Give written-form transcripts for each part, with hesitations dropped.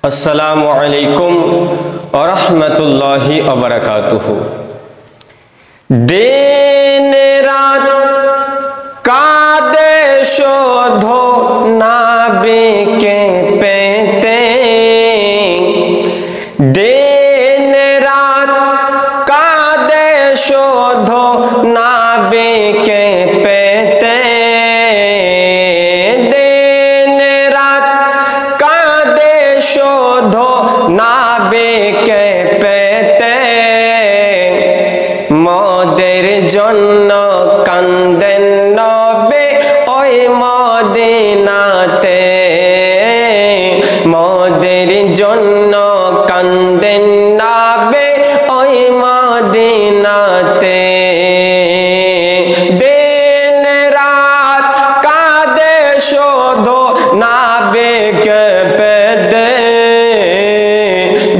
अस्सलामु अलैकुम व रहमतुल्लाहि व बरकातुहू। दिन रात कादे शोधो नाबी के पेते, दिन रात कादे शोधो नाबी के पेते, दिन रात कादे शोधो नाबी के पेते, मोदेर जन्नो कांदेन नबी ओई मदीनाते, मोदेर जन्नो कांदेन नबी ओई मदीनाते, दिन रात कादे शोधो नबी के पेते,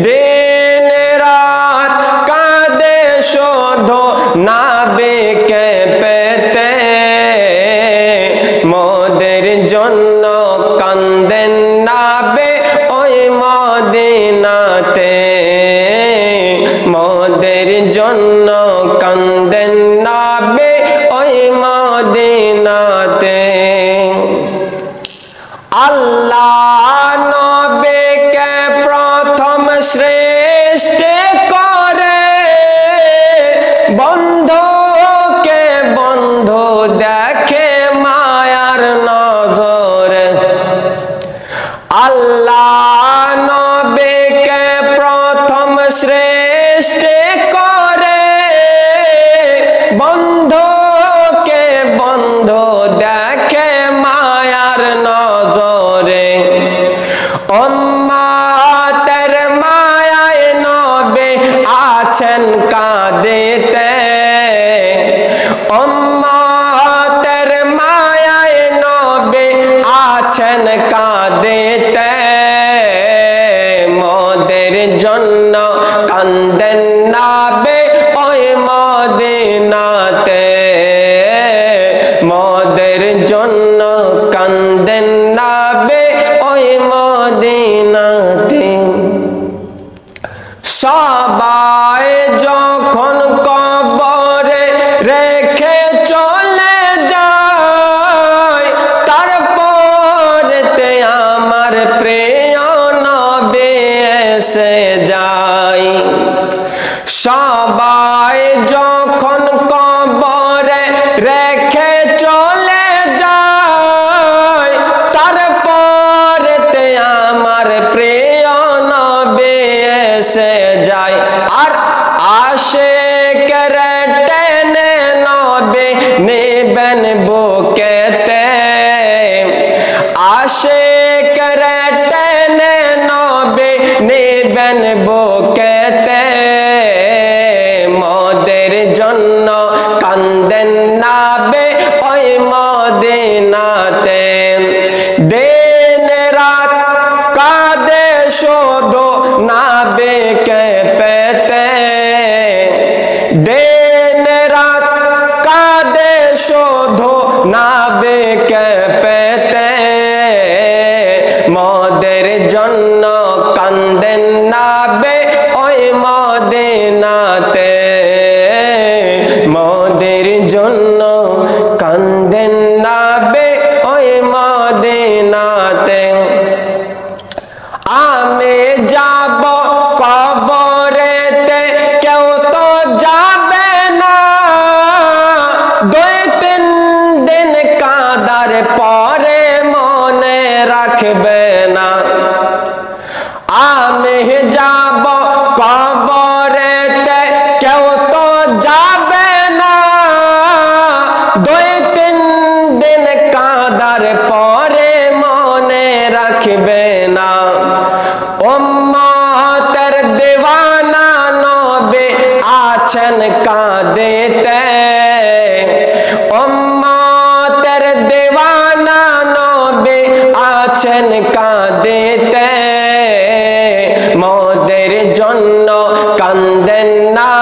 दिन रात कादे शोधो नाबी के पेते, मोदेर जन्नो कांदेन नाबी ओई मदीनाते, मोदेर जन्नो कांदेन नाबी ओई मदीनाते। अल्लाह नबी के प्रथम श्रेष्ठ करे, बंधु के बंधु देखे मायार नजरे। अल्लाह नबी के प्रथम श्रेष्ठ करे, बंधु के बंधु देखे मायार नजरे। उम्मतेर मायाय नबी आছেন কাঁদিতে, उम्मतेर मायाय नबी आছেন কাঁদিতে, मोदेर जन्नो कांदेन नबी ओई मदीनाते, मोदेर जन्नो कांदेन नबी ओई मदीनाते। सबाई যখন কবরে রেখে চলে যায়, তারপরেতে আমার প্রিয় নবী এসে যায়। সবাই যখন কবরে রেখে চলে যায়, তারপরেতে আমার প্রিয় নবী এসে যায়। আর আশিকের টেনে নবী নিবেন বুকেতে, আশিকের টেনে নবী নিবেন বুকেতে, মোদের জন্য কান্দেন নবী ওই মদিনাতে, দিন রাত কাঁদে শুধু নবী কে পেতে, दिन रात कादे शुधु नबी के पेते, मोदेर जन्नो कांदेन नबी ओई मदीनाते, मोदेर जन्नो कांदेन नबी ओई मदीनाते। आमी जाबो कबरेते केउ तो जाबे ना, दुई तीन दिन कादार परे मने राखबे ना। आमी जाबो कबरेते केउ तो जाबे ना, दुई तीन दिन कादार परे मने राखबे ना। उम्मतेर दीवाना नबी आছেন কাঁদিতে, उम्मतेर दीवाना नबी आছেন কাঁদিতে, মোদের জন্য কান্দেন না